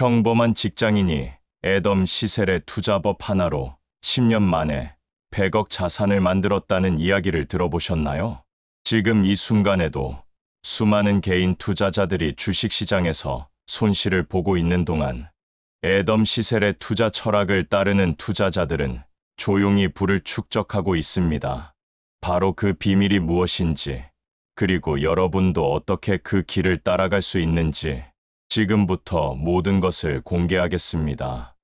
평범한 직장인이 애덤 시셀의 투자법 하나로 10년 만에 100억 자산을 만들었다는 이야기를 들어보셨나요? 지금 이 순간에도 수많은 개인 투자자들이 주식시장에서 손실을 보고 있는 동안 애덤 시셀의 투자 철학을 따르는 투자자들은 조용히 부를 축적하고 있습니다. 바로 그 비밀이 무엇인지, 그리고 여러분도 어떻게 그 길을 따라갈 수 있는지 지금부터 모든 것을 공개하겠습니다.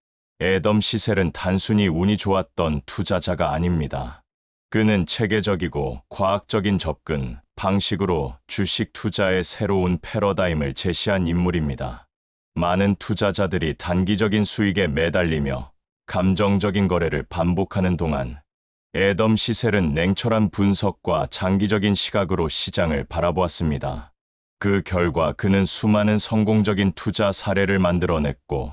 애덤 시셀은 단순히 운이 좋았던 투자자가 아닙니다. 그는 체계적이고 과학적인 접근, 방식으로 주식 투자의 새로운 패러다임을 제시한 인물입니다. 많은 투자자들이 단기적인 수익에 매달리며 감정적인 거래를 반복하는 동안 애덤 시셀은 냉철한 분석과 장기적인 시각으로 시장을 바라보았습니다. 그 결과 그는 수많은 성공적인 투자 사례를 만들어냈고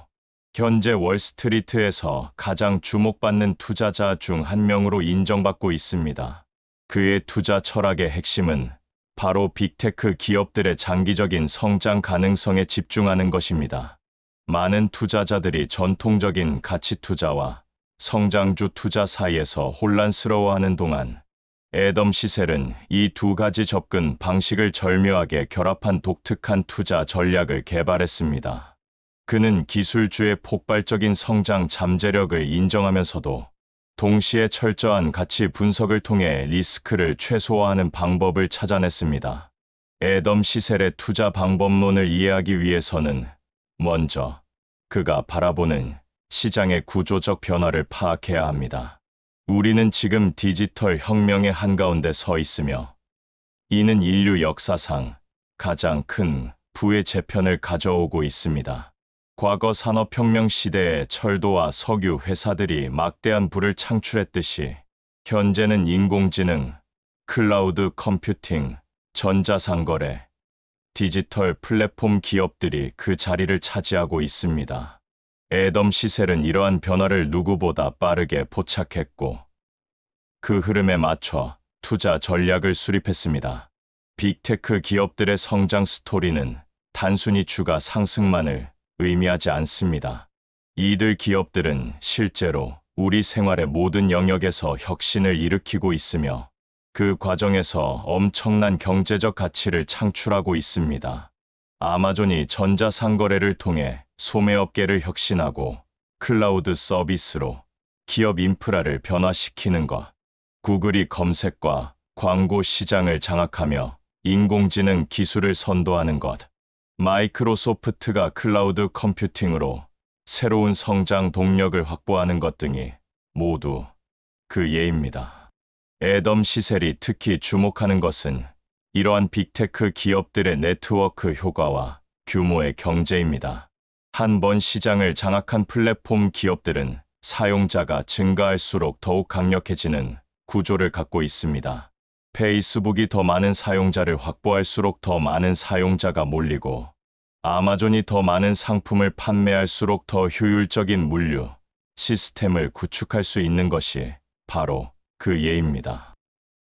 현재 월스트리트에서 가장 주목받는 투자자 중 한 명으로 인정받고 있습니다. 그의 투자 철학의 핵심은 바로 빅테크 기업들의 장기적인 성장 가능성에 집중하는 것입니다. 많은 투자자들이 전통적인 가치 투자와 성장주 투자 사이에서 혼란스러워하는 동안 애덤 시셀은 이 두 가지 접근 방식을 절묘하게 결합한 독특한 투자 전략을 개발했습니다. 그는 기술주의 폭발적인 성장 잠재력을 인정하면서도 동시에 철저한 가치 분석을 통해 리스크를 최소화하는 방법을 찾아냈습니다. 애덤 시셀의 투자 방법론을 이해하기 위해서는 먼저 그가 바라보는 시장의 구조적 변화를 파악해야 합니다. 우리는 지금 디지털 혁명의 한가운데 서 있으며 이는 인류 역사상 가장 큰 부의 재편을 가져오고 있습니다. 과거 산업혁명 시대의 철도와 석유 회사들이 막대한 부를 창출했듯이 현재는 인공지능, 클라우드 컴퓨팅, 전자상거래, 디지털 플랫폼 기업들이 그 자리를 차지하고 있습니다. 애덤 시셀은 이러한 변화를 누구보다 빠르게 포착했고 그 흐름에 맞춰 투자 전략을 수립했습니다. 빅테크 기업들의 성장 스토리는 단순히 주가 상승만을 의미하지 않습니다. 이들 기업들은 실제로 우리 생활의 모든 영역에서 혁신을 일으키고 있으며 그 과정에서 엄청난 경제적 가치를 창출하고 있습니다. 아마존이 전자상거래를 통해 소매업계를 혁신하고 클라우드 서비스로 기업 인프라를 변화시키는 것, 구글이 검색과 광고 시장을 장악하며 인공지능 기술을 선도하는 것, 마이크로소프트가 클라우드 컴퓨팅으로 새로운 성장 동력을 확보하는 것 등이 모두 그 예입니다. 애덤 시셀이 특히 주목하는 것은 이러한 빅테크 기업들의 네트워크 효과와 규모의 경제입니다. 한 번 시장을 장악한 플랫폼 기업들은 사용자가 증가할수록 더욱 강력해지는 구조를 갖고 있습니다. 페이스북이 더 많은 사용자를 확보할수록 더 많은 사용자가 몰리고 아마존이 더 많은 상품을 판매할수록 더 효율적인 물류, 시스템을 구축할 수 있는 것이 바로 그 예입니다.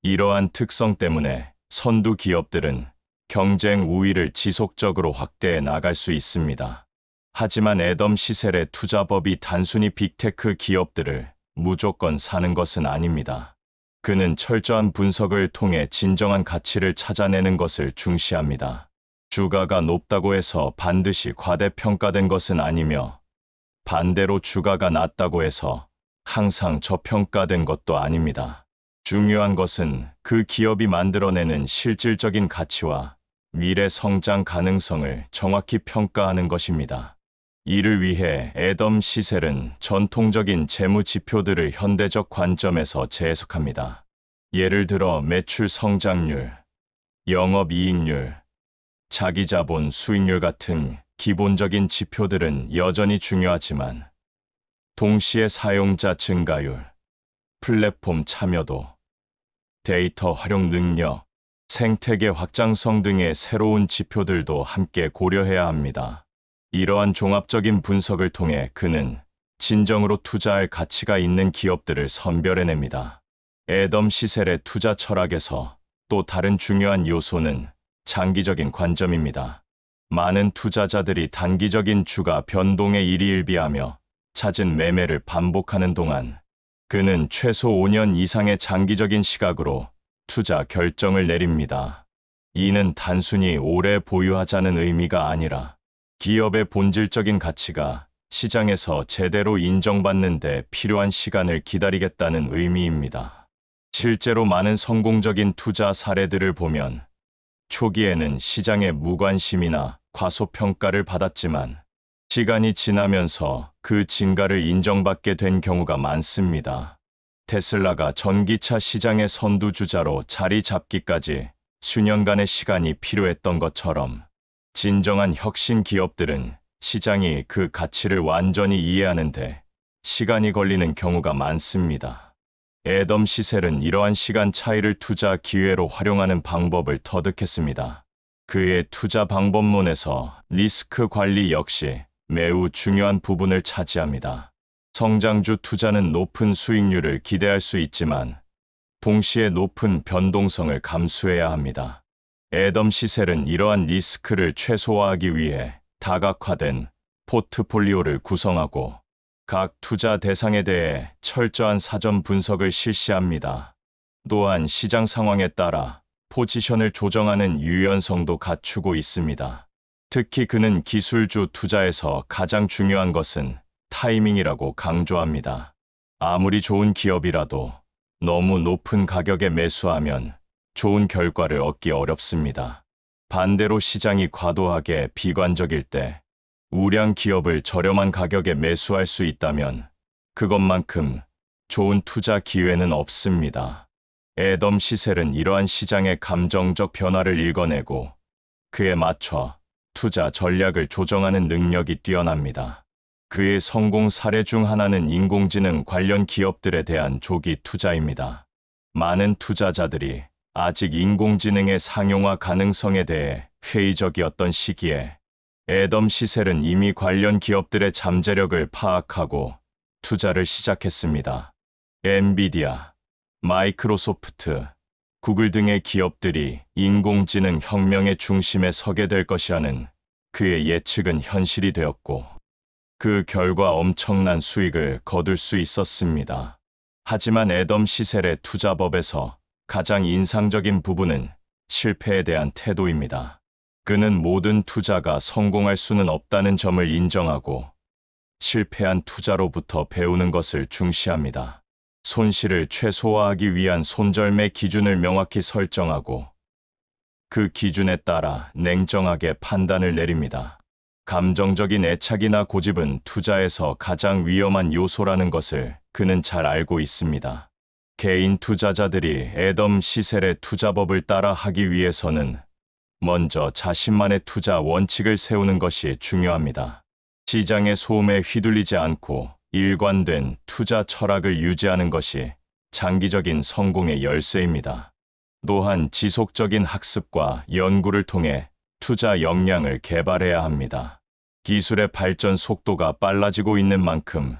이러한 특성 때문에 선두 기업들은 경쟁 우위를 지속적으로 확대해 나갈 수 있습니다. 하지만 애덤 시셀의 투자법이 단순히 빅테크 기업들을 무조건 사는 것은 아닙니다. 그는 철저한 분석을 통해 진정한 가치를 찾아내는 것을 중시합니다. 주가가 높다고 해서 반드시 과대평가된 것은 아니며 반대로 주가가 낮다고 해서 항상 저평가된 것도 아닙니다. 중요한 것은 그 기업이 만들어내는 실질적인 가치와 미래 성장 가능성을 정확히 평가하는 것입니다. 이를 위해 애덤 시셀은 전통적인 재무 지표들을 현대적 관점에서 재해석합니다. 예를 들어 매출 성장률, 영업이익률, 자기자본 수익률 같은 기본적인 지표들은 여전히 중요하지만 동시에 사용자 증가율, 플랫폼 참여도, 데이터 활용 능력, 생태계 확장성 등의 새로운 지표들도 함께 고려해야 합니다. 이러한 종합적인 분석을 통해 그는 진정으로 투자할 가치가 있는 기업들을 선별해냅니다. 애덤 시셀의 투자 철학에서 또 다른 중요한 요소는 장기적인 관점입니다. 많은 투자자들이 단기적인 주가 변동에 일희일비하며 잦은 매매를 반복하는 동안 그는 최소 5년 이상의 장기적인 시각으로 투자 결정을 내립니다. 이는 단순히 오래 보유하자는 의미가 아니라 기업의 본질적인 가치가 시장에서 제대로 인정받는 데 필요한 시간을 기다리겠다는 의미입니다. 실제로 많은 성공적인 투자 사례들을 보면 초기에는 시장의 무관심이나 과소평가를 받았지만 시간이 지나면서 그 진가를 인정받게 된 경우가 많습니다. 테슬라가 전기차 시장의 선두주자로 자리 잡기까지 수년간의 시간이 필요했던 것처럼 진정한 혁신 기업들은 시장이 그 가치를 완전히 이해하는데 시간이 걸리는 경우가 많습니다. 애덤 시셀은 이러한 시간 차이를 투자 기회로 활용하는 방법을 터득했습니다. 그의 투자 방법론에서 리스크 관리 역시 매우 중요한 부분을 차지합니다. 성장주 투자는 높은 수익률을 기대할 수 있지만 동시에 높은 변동성을 감수해야 합니다. 애덤 시셀은 이러한 리스크를 최소화하기 위해 다각화된 포트폴리오를 구성하고 각 투자 대상에 대해 철저한 사전 분석을 실시합니다. 또한 시장 상황에 따라 포지션을 조정하는 유연성도 갖추고 있습니다. 특히 그는 기술주 투자에서 가장 중요한 것은 타이밍이라고 강조합니다. 아무리 좋은 기업이라도 너무 높은 가격에 매수하면 좋은 결과를 얻기 어렵습니다. 반대로 시장이 과도하게 비관적일 때 우량 기업을 저렴한 가격에 매수할 수 있다면 그것만큼 좋은 투자 기회는 없습니다. 애덤 시셀은 이러한 시장의 감정적 변화를 읽어내고 그에 맞춰 투자 전략을 조정하는 능력이 뛰어납니다. 그의 성공 사례 중 하나는 인공지능 관련 기업들에 대한 조기 투자입니다. 많은 투자자들이 아직 인공지능의 상용화 가능성에 대해 회의적이었던 시기에 애덤 시셀은 이미 관련 기업들의 잠재력을 파악하고 투자를 시작했습니다. 엔비디아, 마이크로소프트, 구글 등의 기업들이 인공지능 혁명의 중심에 서게 될 것이라는 그의 예측은 현실이 되었고 그 결과 엄청난 수익을 거둘 수 있었습니다. 하지만 애덤 시셀의 투자법에서 가장 인상적인 부분은 실패에 대한 태도입니다. 그는 모든 투자가 성공할 수는 없다는 점을 인정하고 실패한 투자로부터 배우는 것을 중시합니다. 손실을 최소화하기 위한 손절매 기준을 명확히 설정하고 그 기준에 따라 냉정하게 판단을 내립니다. 감정적인 애착이나 고집은 투자에서 가장 위험한 요소라는 것을 그는 잘 알고 있습니다. 개인 투자자들이 애덤 시셀의 투자법을 따라 하기 위해서는 먼저 자신만의 투자 원칙을 세우는 것이 중요합니다. 시장의 소음에 휘둘리지 않고 일관된 투자 철학을 유지하는 것이 장기적인 성공의 열쇠입니다. 또한 지속적인 학습과 연구를 통해 투자 역량을 개발해야 합니다. 기술의 발전 속도가 빨라지고 있는 만큼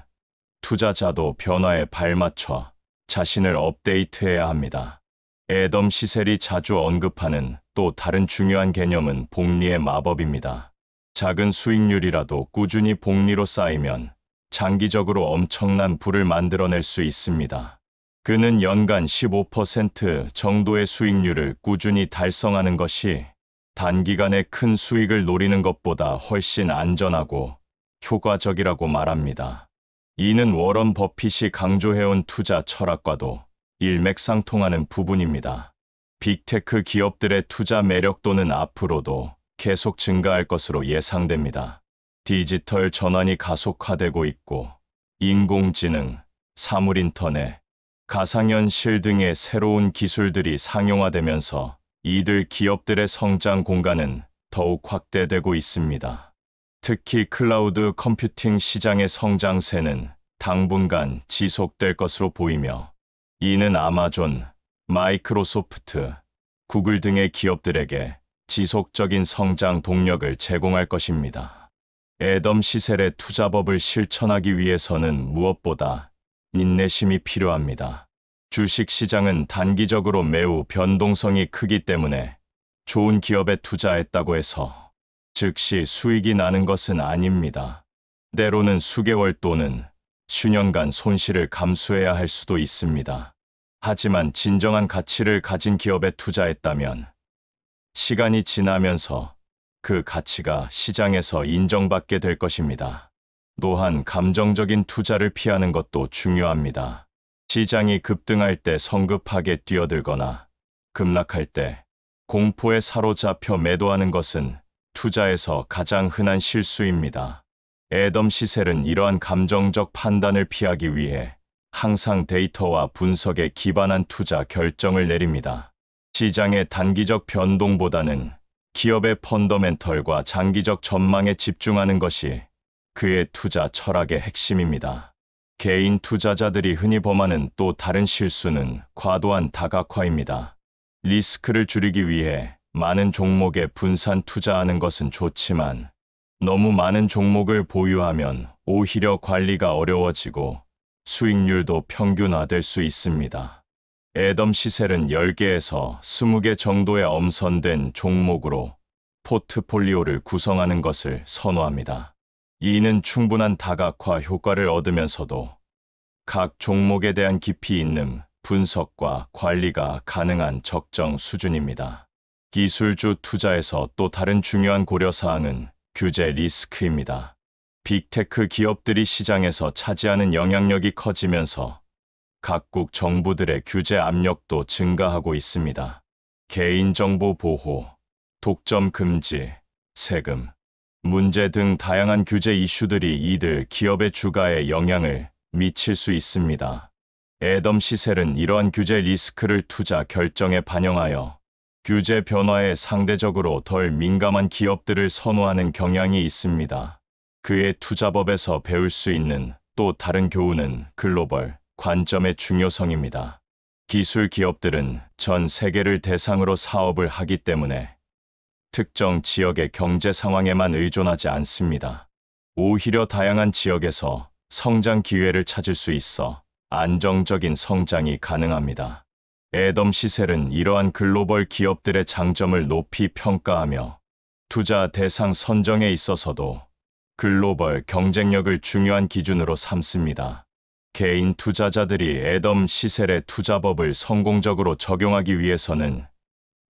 투자자도 변화에 발맞춰 자신을 업데이트해야 합니다. 애덤 시셀이 자주 언급하는 또 다른 중요한 개념은 복리의 마법입니다. 작은 수익률이라도 꾸준히 복리로 쌓이면 장기적으로 엄청난 부를 만들어낼 수 있습니다. 그는 연간 15% 정도의 수익률을 꾸준히 달성하는 것이 단기간에 큰 수익을 노리는 것보다 훨씬 안전하고 효과적이라고 말합니다. 이는 워런 버핏이 강조해온 투자 철학과도 일맥상통하는 부분입니다. 빅테크 기업들의 투자 매력도는 앞으로도 계속 증가할 것으로 예상됩니다. 디지털 전환이 가속화되고 있고 인공지능, 사물인터넷, 가상현실 등의 새로운 기술들이 상용화되면서 이들 기업들의 성장 공간은 더욱 확대되고 있습니다. 특히 클라우드 컴퓨팅 시장의 성장세는 당분간 지속될 것으로 보이며 이는 아마존, 마이크로소프트, 구글 등의 기업들에게 지속적인 성장 동력을 제공할 것입니다. 애덤 시셀의 투자법을 실천하기 위해서는 무엇보다 인내심이 필요합니다. 주식 시장은 단기적으로 매우 변동성이 크기 때문에 좋은 기업에 투자했다고 해서 즉시 수익이 나는 것은 아닙니다. 때로는 수개월 또는 수년간 손실을 감수해야 할 수도 있습니다. 하지만 진정한 가치를 가진 기업에 투자했다면 시간이 지나면서 그 가치가 시장에서 인정받게 될 것입니다. 또한 감정적인 투자를 피하는 것도 중요합니다. 시장이 급등할 때 성급하게 뛰어들거나 급락할 때 공포에 사로잡혀 매도하는 것은 투자에서 가장 흔한 실수입니다. 애덤 시셀은 이러한 감정적 판단을 피하기 위해 항상 데이터와 분석에 기반한 투자 결정을 내립니다. 시장의 단기적 변동보다는 기업의 펀더멘털과 장기적 전망에 집중하는 것이 그의 투자 철학의 핵심입니다. 개인 투자자들이 흔히 범하는 또 다른 실수는 과도한 다각화입니다. 리스크를 줄이기 위해 많은 종목에 분산 투자하는 것은 좋지만 너무 많은 종목을 보유하면 오히려 관리가 어려워지고 수익률도 평균화될 수 있습니다. 애덤 시셀은 10개에서 20개 정도의 엄선된 종목으로 포트폴리오를 구성하는 것을 선호합니다. 이는 충분한 다각화 효과를 얻으면서도 각 종목에 대한 깊이 있는 분석과 관리가 가능한 적정 수준입니다. 기술주 투자에서 또 다른 중요한 고려사항은 규제 리스크입니다. 빅테크 기업들이 시장에서 차지하는 영향력이 커지면서 각국 정부들의 규제 압력도 증가하고 있습니다. 개인정보 보호, 독점 금지, 세금, 문제 등 다양한 규제 이슈들이 이들 기업의 주가에 영향을 미칠 수 있습니다. 애덤 시셀은 이러한 규제 리스크를 투자 결정에 반영하여 규제 변화에 상대적으로 덜 민감한 기업들을 선호하는 경향이 있습니다. 그의 투자법에서 배울 수 있는 또 다른 교훈은 글로벌 관점의 중요성입니다. 기술 기업들은 전 세계를 대상으로 사업을 하기 때문에 특정 지역의 경제 상황에만 의존하지 않습니다. 오히려 다양한 지역에서 성장 기회를 찾을 수 있어 안정적인 성장이 가능합니다. 애덤 시셀은 이러한 글로벌 기업들의 장점을 높이 평가하며 투자 대상 선정에 있어서도 글로벌 경쟁력을 중요한 기준으로 삼습니다. 개인 투자자들이 애덤 시셀의 투자법을 성공적으로 적용하기 위해서는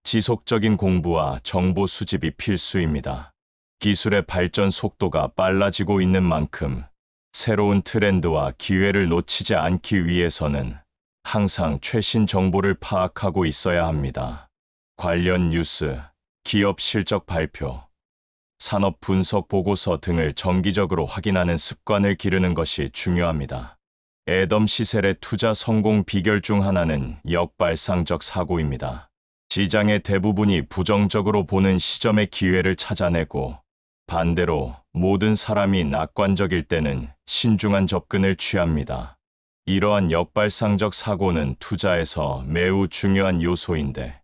지속적인 공부와 정보 수집이 필수입니다. 기술의 발전 속도가 빨라지고 있는 만큼 새로운 트렌드와 기회를 놓치지 않기 위해서는 항상 최신 정보를 파악하고 있어야 합니다. 관련 뉴스, 기업 실적 발표, 산업 분석 보고서 등을 정기적으로 확인하는 습관을 기르는 것이 중요합니다. 애덤 시셀의 투자 성공 비결 중 하나는 역발상적 사고입니다. 시장의 대부분이 부정적으로 보는 시점의 기회를 찾아내고 반대로 모든 사람이 낙관적일 때는 신중한 접근을 취합니다. 이러한 역발상적 사고는 투자에서 매우 중요한 요소인데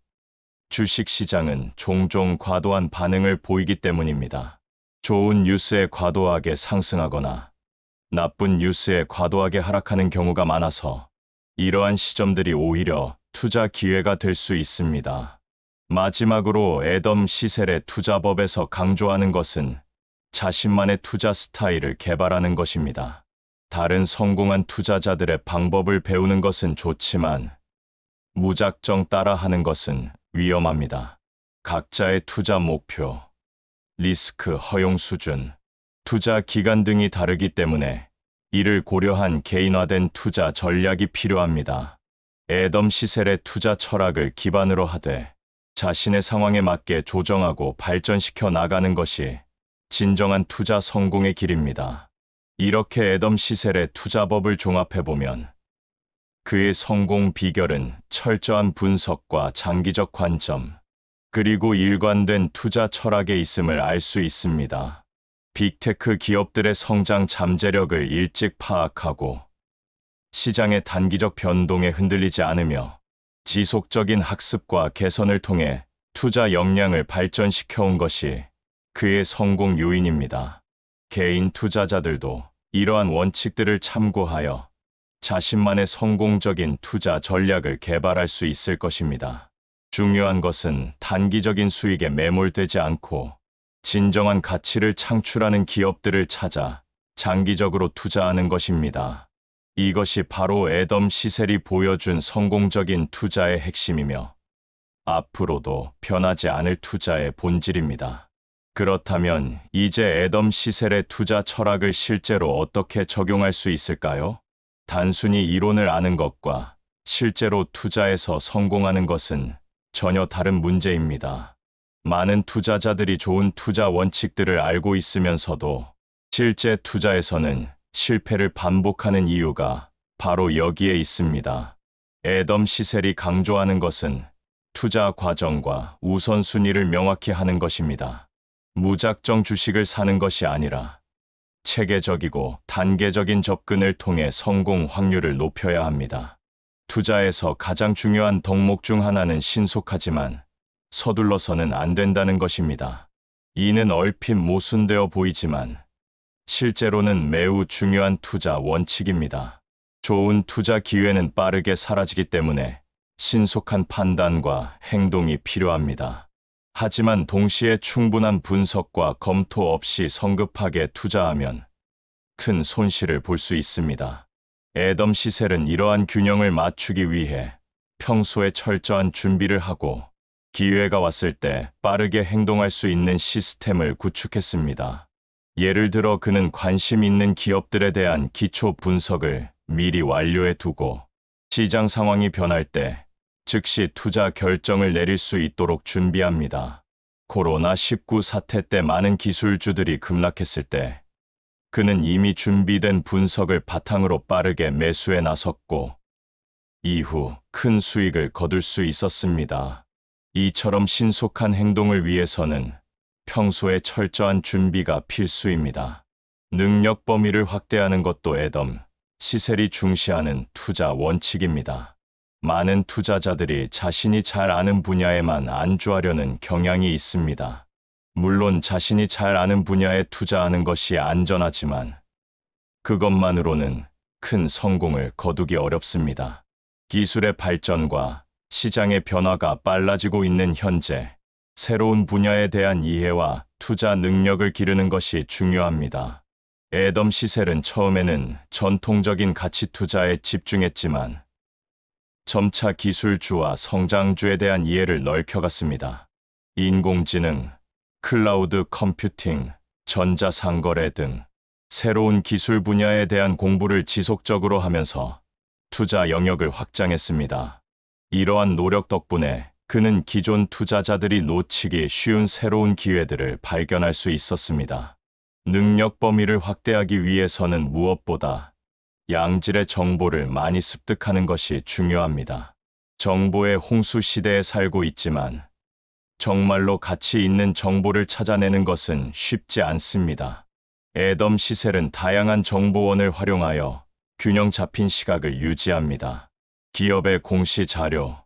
주식시장은 종종 과도한 반응을 보이기 때문입니다. 좋은 뉴스에 과도하게 상승하거나 나쁜 뉴스에 과도하게 하락하는 경우가 많아서 이러한 시점들이 오히려 투자 기회가 될 수 있습니다. 마지막으로 애덤 시셀의 투자법에서 강조하는 것은 자신만의 투자 스타일을 개발하는 것입니다. 다른 성공한 투자자들의 방법을 배우는 것은 좋지만 무작정 따라하는 것은 위험합니다. 각자의 투자 목표, 리스크 허용 수준, 투자 기간 등이 다르기 때문에 이를 고려한 개인화된 투자 전략이 필요합니다. 애덤 시셀의 투자 철학을 기반으로 하되 자신의 상황에 맞게 조정하고 발전시켜 나가는 것이 진정한 투자 성공의 길입니다. 이렇게 애덤 시셀의 투자법을 종합해보면 그의 성공 비결은 철저한 분석과 장기적 관점, 그리고 일관된 투자 철학에 있음을 알 수 있습니다. 빅테크 기업들의 성장 잠재력을 일찍 파악하고 시장의 단기적 변동에 흔들리지 않으며 지속적인 학습과 개선을 통해 투자 역량을 발전시켜 온 것이 그의 성공 요인입니다. 개인 투자자들도 이러한 원칙들을 참고하여 자신만의 성공적인 투자 전략을 개발할 수 있을 것입니다. 중요한 것은 단기적인 수익에 매몰되지 않고 진정한 가치를 창출하는 기업들을 찾아 장기적으로 투자하는 것입니다. 이것이 바로 애덤 시셀이 보여준 성공적인 투자의 핵심이며 앞으로도 변하지 않을 투자의 본질입니다. 그렇다면 이제 애덤 시셀의 투자 철학을 실제로 어떻게 적용할 수 있을까요? 단순히 이론을 아는 것과 실제로 투자에서 성공하는 것은 전혀 다른 문제입니다. 많은 투자자들이 좋은 투자 원칙들을 알고 있으면서도 실제 투자에서는 실패를 반복하는 이유가 바로 여기에 있습니다. 애덤 시셀이 강조하는 것은 투자 과정과 우선순위를 명확히 하는 것입니다. 무작정 주식을 사는 것이 아니라 체계적이고 단계적인 접근을 통해 성공 확률을 높여야 합니다. 투자에서 가장 중요한 덕목 중 하나는 신속하지만 서둘러서는 안 된다는 것입니다. 이는 얼핏 모순되어 보이지만 실제로는 매우 중요한 투자 원칙입니다. 좋은 투자 기회는 빠르게 사라지기 때문에 신속한 판단과 행동이 필요합니다. 하지만 동시에 충분한 분석과 검토 없이 성급하게 투자하면 큰 손실을 볼 수 있습니다. 애덤 시셀은 이러한 균형을 맞추기 위해 평소에 철저한 준비를 하고 기회가 왔을 때 빠르게 행동할 수 있는 시스템을 구축했습니다. 예를 들어 그는 관심 있는 기업들에 대한 기초 분석을 미리 완료해 두고 시장 상황이 변할 때 즉시 투자 결정을 내릴 수 있도록 준비합니다. 코로나19 사태 때 많은 기술주들이 급락했을 때 그는 이미 준비된 분석을 바탕으로 빠르게 매수에 나섰고 이후 큰 수익을 거둘 수 있었습니다. 이처럼 신속한 행동을 위해서는 평소에 철저한 준비가 필수입니다. 능력 범위를 확대하는 것도 애덤 시셀이 중시하는 투자 원칙입니다. 많은 투자자들이 자신이 잘 아는 분야에만 안주하려는 경향이 있습니다. 물론 자신이 잘 아는 분야에 투자하는 것이 안전하지만 그것만으로는 큰 성공을 거두기 어렵습니다. 기술의 발전과 시장의 변화가 빨라지고 있는 현재, 새로운 분야에 대한 이해와 투자 능력을 기르는 것이 중요합니다. 애덤 시셀은 처음에는 전통적인 가치 투자에 집중했지만 점차 기술주와 성장주에 대한 이해를 넓혀갔습니다. 인공지능, 클라우드 컴퓨팅, 전자상거래 등 새로운 기술 분야에 대한 공부를 지속적으로 하면서 투자 영역을 확장했습니다. 이러한 노력 덕분에 그는 기존 투자자들이 놓치기 쉬운 새로운 기회들을 발견할 수 있었습니다. 능력 범위를 확대하기 위해서는 무엇보다 양질의 정보를 많이 습득하는 것이 중요합니다. 정보의 홍수 시대에 살고 있지만 정말로 가치 있는 정보를 찾아내는 것은 쉽지 않습니다. 애덤 시셀은 다양한 정보원을 활용하여 균형 잡힌 시각을 유지합니다. 기업의 공시 자료,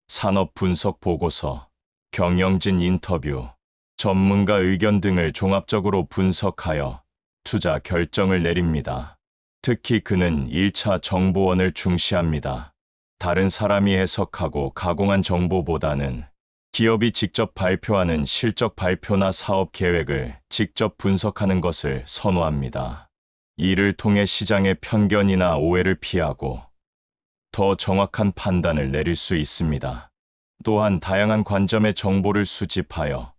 산업 분석 보고서, 경영진 인터뷰, 전문가 의견 등을 종합적으로 분석하여 투자 결정을 내립니다. 특히 그는 1차 정보원을 중시합니다. 다른 사람이 해석하고 가공한 정보보다는 기업이 직접 발표하는 실적 발표나 사업 계획을 직접 분석하는 것을 선호합니다. 이를 통해 시장의 편견이나 오해를 피하고 더 정확한 판단을 내릴 수 있습니다. 또한 다양한 관점의 정보를 수집하여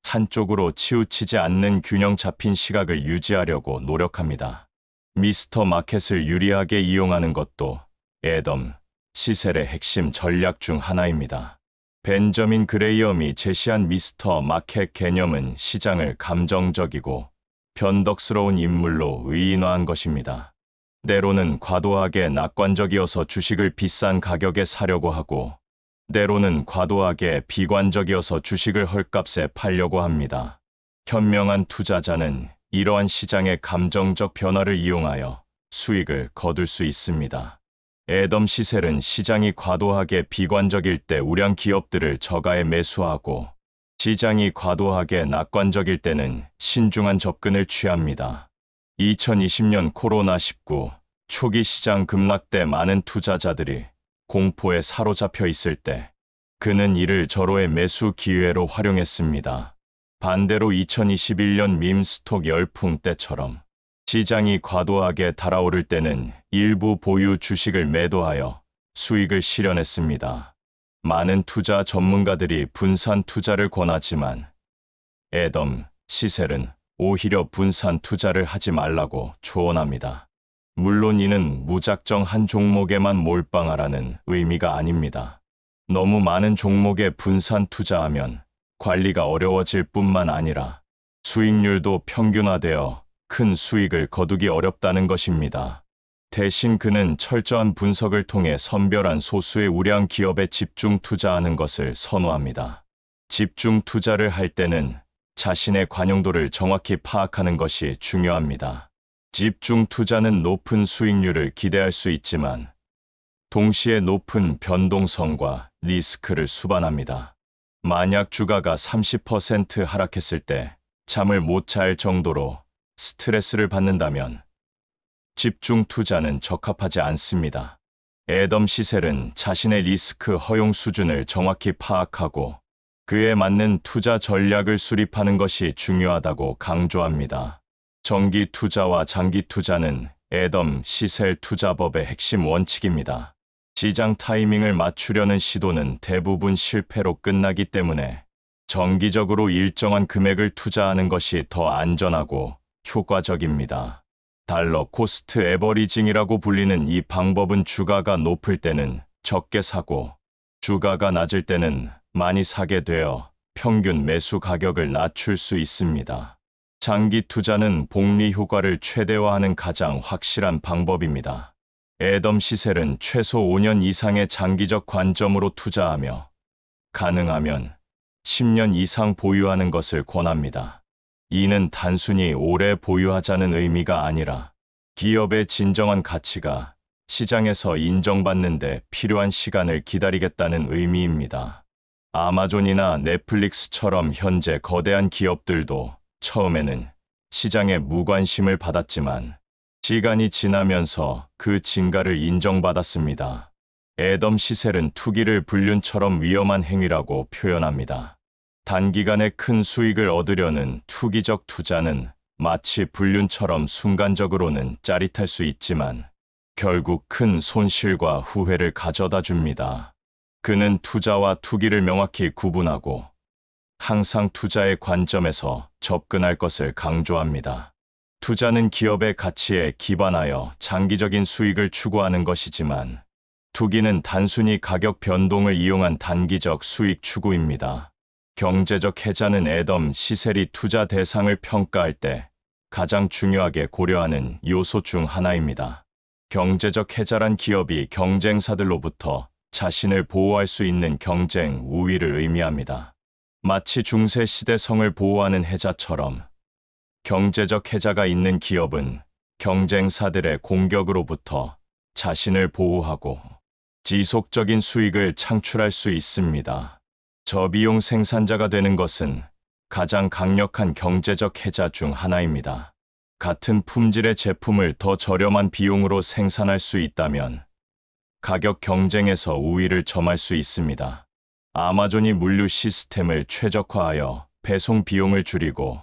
한쪽으로 치우치지 않는 균형 잡힌 시각을 유지하려고 노력합니다. 미스터 마켓을 유리하게 이용하는 것도 애덤 시셀의 핵심 전략 중 하나입니다. 벤저민 그레이엄이 제시한 미스터 마켓 개념은 시장을 감정적이고 변덕스러운 인물로 의인화한 것입니다. 때로는 과도하게 낙관적이어서 주식을 비싼 가격에 사려고 하고 때로는 과도하게 비관적이어서 주식을 헐값에 팔려고 합니다. 현명한 투자자는 이러한 시장의 감정적 변화를 이용하여 수익을 거둘 수 있습니다. 애덤 시셀은 시장이 과도하게 비관적일 때 우량 기업들을 저가에 매수하고 시장이 과도하게 낙관적일 때는 신중한 접근을 취합니다. 2020년 코로나19 초기 시장 급락 때 많은 투자자들이 공포에 사로잡혀 있을 때 그는 이를 절호의 매수 기회로 활용했습니다. 반대로 2021년 밈 스톡 열풍 때처럼 시장이 과도하게 달아오를 때는 일부 보유 주식을 매도하여 수익을 실현했습니다. 많은 투자 전문가들이 분산 투자를 권하지만 애덤 시셀은 오히려 분산 투자를 하지 말라고 조언합니다. 물론 이는 무작정 한 종목에만 몰빵하라는 의미가 아닙니다. 너무 많은 종목에 분산 투자하면 관리가 어려워질 뿐만 아니라 수익률도 평균화되어 큰 수익을 거두기 어렵다는 것입니다. 대신 그는 철저한 분석을 통해 선별한 소수의 우량 기업에 집중 투자하는 것을 선호합니다. 집중 투자를 할 때는 자신의 관용도를 정확히 파악하는 것이 중요합니다. 집중 투자는 높은 수익률을 기대할 수 있지만 동시에 높은 변동성과 리스크를 수반합니다. 만약 주가가 30% 하락했을 때 잠을 못 잘 정도로 스트레스를 받는다면 집중 투자는 적합하지 않습니다. 애덤 시셀은 자신의 리스크 허용 수준을 정확히 파악하고 그에 맞는 투자 전략을 수립하는 것이 중요하다고 강조합니다. 정기 투자와 장기 투자는 애덤 시셀 투자법의 핵심 원칙입니다. 시장 타이밍을 맞추려는 시도는 대부분 실패로 끝나기 때문에 정기적으로 일정한 금액을 투자하는 것이 더 안전하고 효과적입니다. 달러 코스트 에버리징이라고 불리는 이 방법은 주가가 높을 때는 적게 사고 주가가 낮을 때는 많이 사게 되어 평균 매수 가격을 낮출 수 있습니다. 장기 투자는 복리 효과를 최대화하는 가장 확실한 방법입니다. 애덤 시셀은 최소 5년 이상의 장기적 관점으로 투자하며 가능하면 10년 이상 보유하는 것을 권합니다. 이는 단순히 오래 보유하자는 의미가 아니라 기업의 진정한 가치가 시장에서 인정받는 데 필요한 시간을 기다리겠다는 의미입니다. 아마존이나 넷플릭스처럼 현재 거대한 기업들도 처음에는 시장에 무관심을 받았지만 시간이 지나면서 그 진가를 인정받았습니다. 애덤 시셀은 투기를 불륜처럼 위험한 행위라고 표현합니다. 단기간에 큰 수익을 얻으려는 투기적 투자는 마치 불륜처럼 순간적으로는 짜릿할 수 있지만 결국 큰 손실과 후회를 가져다 줍니다. 그는 투자와 투기를 명확히 구분하고 항상 투자의 관점에서 접근할 것을 강조합니다. 투자는 기업의 가치에 기반하여 장기적인 수익을 추구하는 것이지만 투기는 단순히 가격 변동을 이용한 단기적 수익 추구입니다. 경제적 해자는 애덤 시셀이 투자 대상을 평가할 때 가장 중요하게 고려하는 요소 중 하나입니다. 경제적 해자란 기업이 경쟁사들로부터 자신을 보호할 수 있는 경쟁 우위를 의미합니다. 마치 중세 시대 성을 보호하는 해자처럼 경제적 해자가 있는 기업은 경쟁사들의 공격으로부터 자신을 보호하고 지속적인 수익을 창출할 수 있습니다. 저비용 생산자가 되는 것은 가장 강력한 경제적 해자 중 하나입니다. 같은 품질의 제품을 더 저렴한 비용으로 생산할 수 있다면 가격 경쟁에서 우위를 점할 수 있습니다. 아마존이 물류 시스템을 최적화하여 배송 비용을 줄이고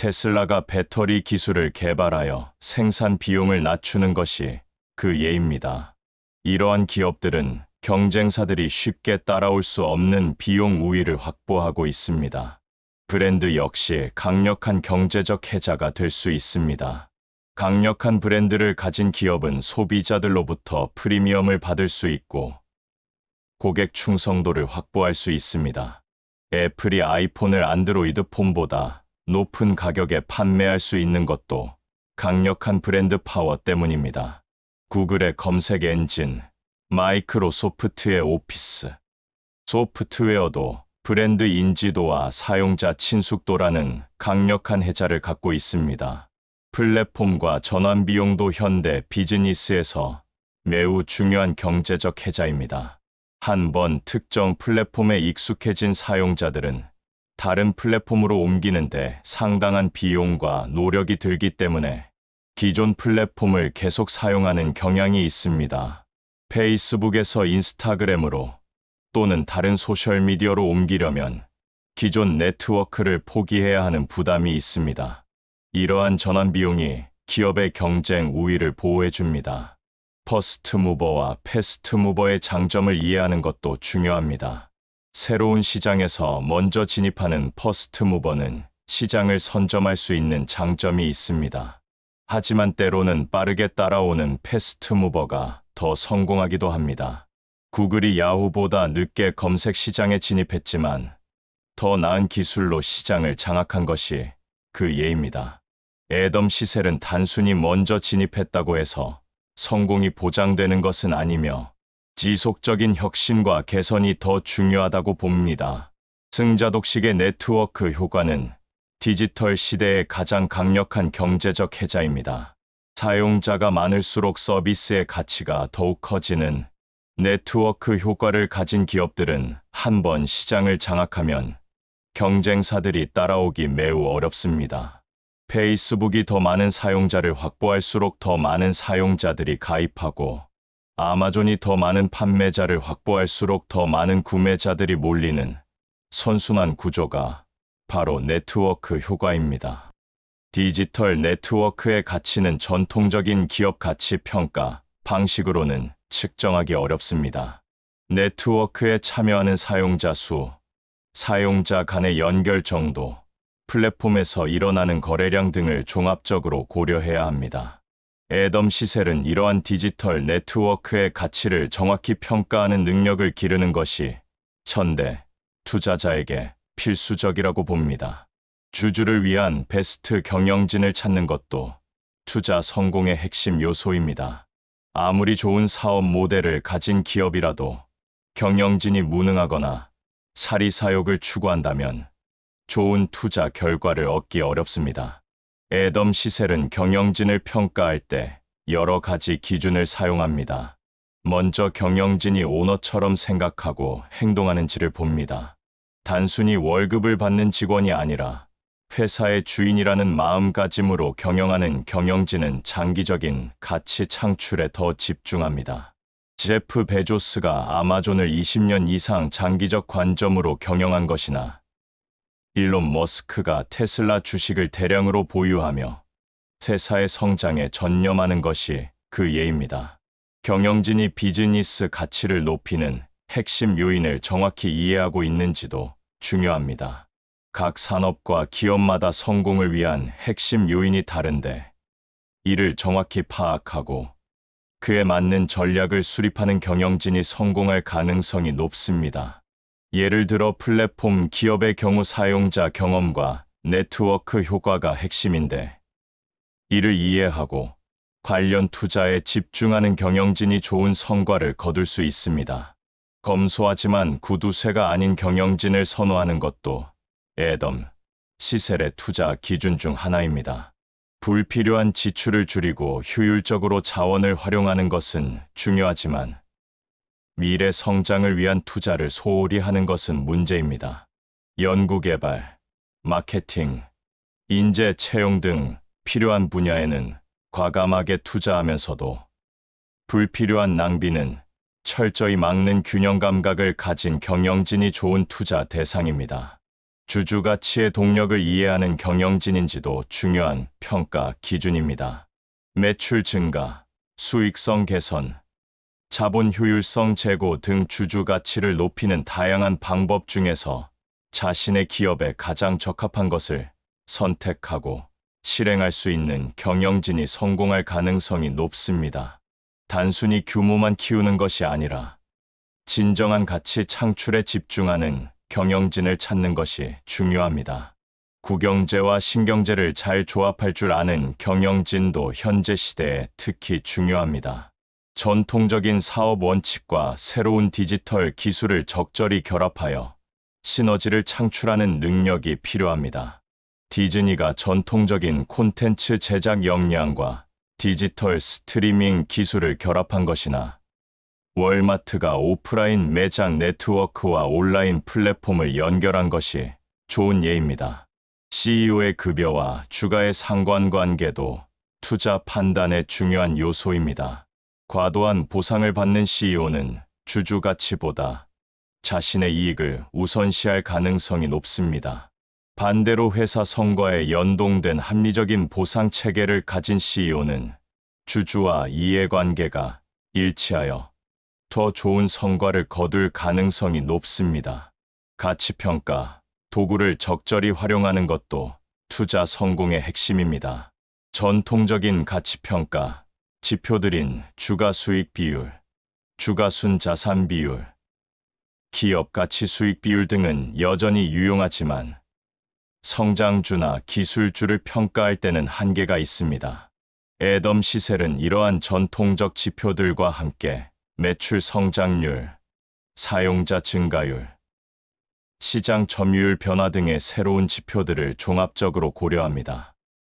테슬라가 배터리 기술을 개발하여 생산 비용을 낮추는 것이 그 예입니다. 이러한 기업들은 경쟁사들이 쉽게 따라올 수 없는 비용 우위를 확보하고 있습니다. 브랜드 역시 강력한 경제적 해자가 될 수 있습니다. 강력한 브랜드를 가진 기업은 소비자들로부터 프리미엄을 받을 수 있고 고객 충성도를 확보할 수 있습니다. 애플이 아이폰을 안드로이드 폰보다 높은 가격에 판매할 수 있는 것도 강력한 브랜드 파워 때문입니다. 구글의 검색 엔진, 마이크로소프트의 오피스, 소프트웨어도 브랜드 인지도와 사용자 친숙도라는 강력한 해자를 갖고 있습니다. 플랫폼과 전환 비용도 현대 비즈니스에서 매우 중요한 경제적 해자입니다. 한번 특정 플랫폼에 익숙해진 사용자들은 다른 플랫폼으로 옮기는데 상당한 비용과 노력이 들기 때문에 기존 플랫폼을 계속 사용하는 경향이 있습니다. 페이스북에서 인스타그램으로 또는 다른 소셜미디어로 옮기려면 기존 네트워크를 포기해야 하는 부담이 있습니다. 이러한 전환 비용이 기업의 경쟁 우위를 보호해 줍니다. 퍼스트 무버와 패스트 무버의 장점을 이해하는 것도 중요합니다. 새로운 시장에서 먼저 진입하는 퍼스트 무버는 시장을 선점할 수 있는 장점이 있습니다. 하지만 때로는 빠르게 따라오는 패스트 무버가 더 성공하기도 합니다. 구글이 야후보다 늦게 검색 시장에 진입했지만 더 나은 기술로 시장을 장악한 것이 그 예입니다. 애덤 시셀은 단순히 먼저 진입했다고 해서 성공이 보장되는 것은 아니며 지속적인 혁신과 개선이 더 중요하다고 봅니다. 승자독식의 네트워크 효과는 디지털 시대의 가장 강력한 경제적 해자입니다. 사용자가 많을수록 서비스의 가치가 더욱 커지는 네트워크 효과를 가진 기업들은 한 번 시장을 장악하면 경쟁사들이 따라오기 매우 어렵습니다. 페이스북이 더 많은 사용자를 확보할수록 더 많은 사용자들이 가입하고 아마존이 더 많은 판매자를 확보할수록 더 많은 구매자들이 몰리는 선순환 구조가 바로 네트워크 효과입니다. 디지털 네트워크의 가치는 전통적인 기업 가치 평가 방식으로는 측정하기 어렵습니다. 네트워크에 참여하는 사용자 수, 사용자 간의 연결 정도, 플랫폼에서 일어나는 거래량 등을 종합적으로 고려해야 합니다. 애덤 시셀은 이러한 디지털 네트워크의 가치를 정확히 평가하는 능력을 기르는 것이 현대 투자자에게 필수적이라고 봅니다. 주주를 위한 베스트 경영진을 찾는 것도 투자 성공의 핵심 요소입니다. 아무리 좋은 사업 모델을 가진 기업이라도 경영진이 무능하거나 사리사욕을 추구한다면 좋은 투자 결과를 얻기 어렵습니다. 애덤 시셀은 경영진을 평가할 때 여러 가지 기준을 사용합니다. 먼저 경영진이 오너처럼 생각하고 행동하는지를 봅니다. 단순히 월급을 받는 직원이 아니라 회사의 주인이라는 마음가짐으로 경영하는 경영진은 장기적인 가치 창출에 더 집중합니다. 제프 베조스가 아마존을 20년 이상 장기적 관점으로 경영한 것이나 일론 머스크가 테슬라 주식을 대량으로 보유하며 회사의 성장에 전념하는 것이 그 예입니다. 경영진이 비즈니스 가치를 높이는 핵심 요인을 정확히 이해하고 있는지도 중요합니다. 각 산업과 기업마다 성공을 위한 핵심 요인이 다른데 이를 정확히 파악하고 그에 맞는 전략을 수립하는 경영진이 성공할 가능성이 높습니다. 예를 들어 플랫폼 기업의 경우 사용자 경험과 네트워크 효과가 핵심인데 이를 이해하고 관련 투자에 집중하는 경영진이 좋은 성과를 거둘 수 있습니다. 검소하지만 구두쇠가 아닌 경영진을 선호하는 것도 애덤 시셀의 투자 기준 중 하나입니다. 불필요한 지출을 줄이고 효율적으로 자원을 활용하는 것은 중요하지만 미래 성장을 위한 투자를 소홀히 하는 것은 문제입니다. 연구개발, 마케팅, 인재 채용 등 필요한 분야에는 과감하게 투자하면서도 불필요한 낭비는 철저히 막는 균형 감각을 가진 경영진이 좋은 투자 대상입니다. 주주 가치의 동력을 이해하는 경영진인지도 중요한 평가 기준입니다. 매출 증가, 수익성 개선, 자본 효율성 제고 등 주주 가치를 높이는 다양한 방법 중에서 자신의 기업에 가장 적합한 것을 선택하고 실행할 수 있는 경영진이 성공할 가능성이 높습니다. 단순히 규모만 키우는 것이 아니라 진정한 가치 창출에 집중하는 경영진을 찾는 것이 중요합니다. 구경제와 신경제를 잘 조합할 줄 아는 경영진도 현재 시대에 특히 중요합니다. 전통적인 사업 원칙과 새로운 디지털 기술을 적절히 결합하여 시너지를 창출하는 능력이 필요합니다. 디즈니가 전통적인 콘텐츠 제작 역량과 디지털 스트리밍 기술을 결합한 것이나 월마트가 오프라인 매장 네트워크와 온라인 플랫폼을 연결한 것이 좋은 예입니다. CEO의 급여와 주가의 상관관계도 투자 판단의 중요한 요소입니다. 과도한 보상을 받는 CEO는 주주 가치보다 자신의 이익을 우선시할 가능성이 높습니다. 반대로 회사 성과에 연동된 합리적인 보상 체계를 가진 CEO는 주주와 이해관계가 일치하여 더 좋은 성과를 거둘 가능성이 높습니다. 가치평가, 도구를 적절히 활용하는 것도 투자 성공의 핵심입니다. 전통적인 가치평가, 지표들인 주가수익 비율, 주가순자산 비율, 기업 가치 수익 비율 등은 여전히 유용하지만 성장주나 기술주를 평가할 때는 한계가 있습니다. 애덤 시셀은 이러한 전통적 지표들과 함께 매출 성장률, 사용자 증가율, 시장 점유율 변화 등의 새로운 지표들을 종합적으로 고려합니다.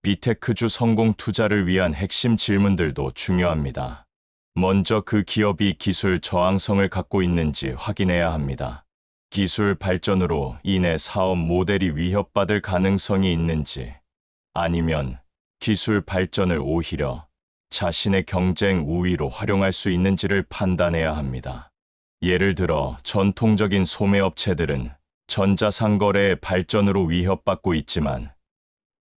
비테크주 성공 투자를 위한 핵심 질문들도 중요합니다. 먼저 그 기업이 기술 저항성을 갖고 있는지 확인해야 합니다. 기술 발전으로 인해 사업 모델이 위협받을 가능성이 있는지, 아니면 기술 발전을 오히려 자신의 경쟁 우위로 활용할 수 있는지를 판단해야 합니다. 예를 들어 전통적인 소매업체들은 전자상거래의 발전으로 위협받고 있지만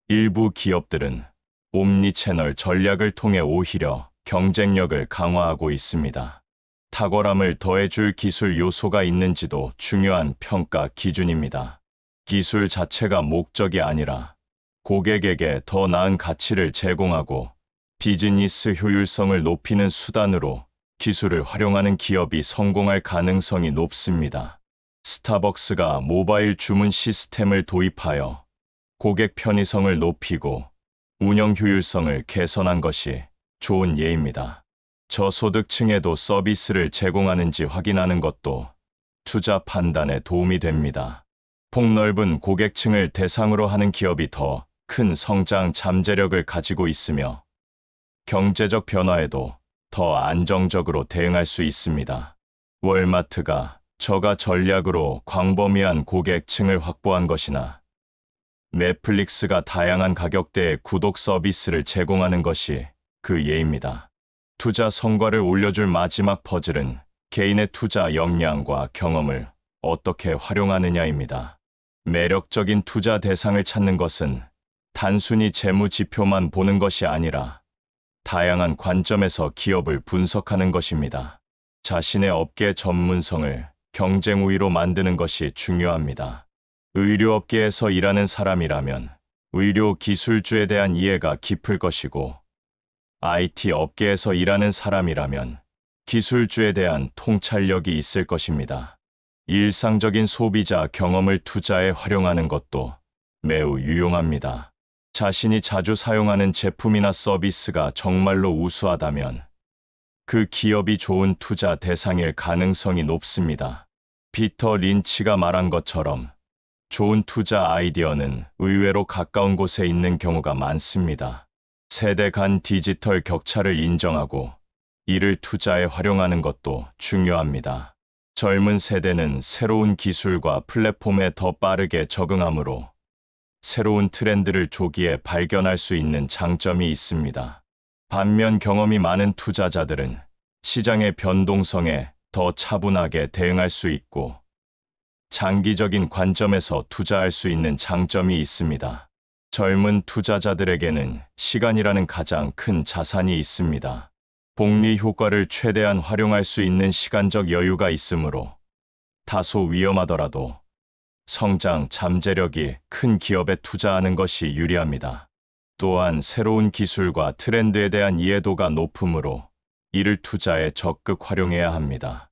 일부 기업들은 옴니채널 전략을 통해 오히려 경쟁력을 강화하고 있습니다. 탁월함을 더해줄 기술 요소가 있는지도 중요한 평가 기준입니다. 기술 자체가 목적이 아니라 고객에게 더 나은 가치를 제공하고 비즈니스 효율성을 높이는 수단으로 기술을 활용하는 기업이 성공할 가능성이 높습니다. 스타벅스가 모바일 주문 시스템을 도입하여 고객 편의성을 높이고 운영 효율성을 개선한 것이 좋은 예입니다. 저소득층에도 서비스를 제공하는지 확인하는 것도 투자 판단에 도움이 됩니다. 폭넓은 고객층을 대상으로 하는 기업이 더 큰 성장 잠재력을 가지고 있으며 경제적 변화에도 더 안정적으로 대응할 수 있습니다. 월마트가 저가 전략으로 광범위한 고객층을 확보한 것이나 넷플릭스가 다양한 가격대의 구독 서비스를 제공하는 것이 그 예입니다. 투자 성과를 올려줄 마지막 퍼즐은 개인의 투자 역량과 경험을 어떻게 활용하느냐입니다. 매력적인 투자 대상을 찾는 것은 단순히 재무 지표만 보는 것이 아니라 다양한 관점에서 기업을 분석하는 것입니다. 자신의 업계 전문성을 경쟁 우위로 만드는 것이 중요합니다. 의료업계에서 일하는 사람이라면 의료 기술주에 대한 이해가 깊을 것이고, IT 업계에서 일하는 사람이라면 기술주에 대한 통찰력이 있을 것입니다. 일상적인 소비자 경험을 투자에 활용하는 것도 매우 유용합니다. 자신이 자주 사용하는 제품이나 서비스가 정말로 우수하다면 그 기업이 좋은 투자 대상일 가능성이 높습니다. 피터 린치가 말한 것처럼 좋은 투자 아이디어는 의외로 가까운 곳에 있는 경우가 많습니다. 세대 간 디지털 격차를 인정하고 이를 투자에 활용하는 것도 중요합니다. 젊은 세대는 새로운 기술과 플랫폼에 더 빠르게 적응하므로 새로운 트렌드를 조기에 발견할 수 있는 장점이 있습니다. 반면 경험이 많은 투자자들은 시장의 변동성에 더 차분하게 대응할 수 있고 장기적인 관점에서 투자할 수 있는 장점이 있습니다. 젊은 투자자들에게는 시간이라는 가장 큰 자산이 있습니다. 복리 효과를 최대한 활용할 수 있는 시간적 여유가 있으므로 다소 위험하더라도 성장 잠재력이 큰 기업에 투자하는 것이 유리합니다. 또한 새로운 기술과 트렌드에 대한 이해도가 높으므로 이를 투자에 적극 활용해야 합니다.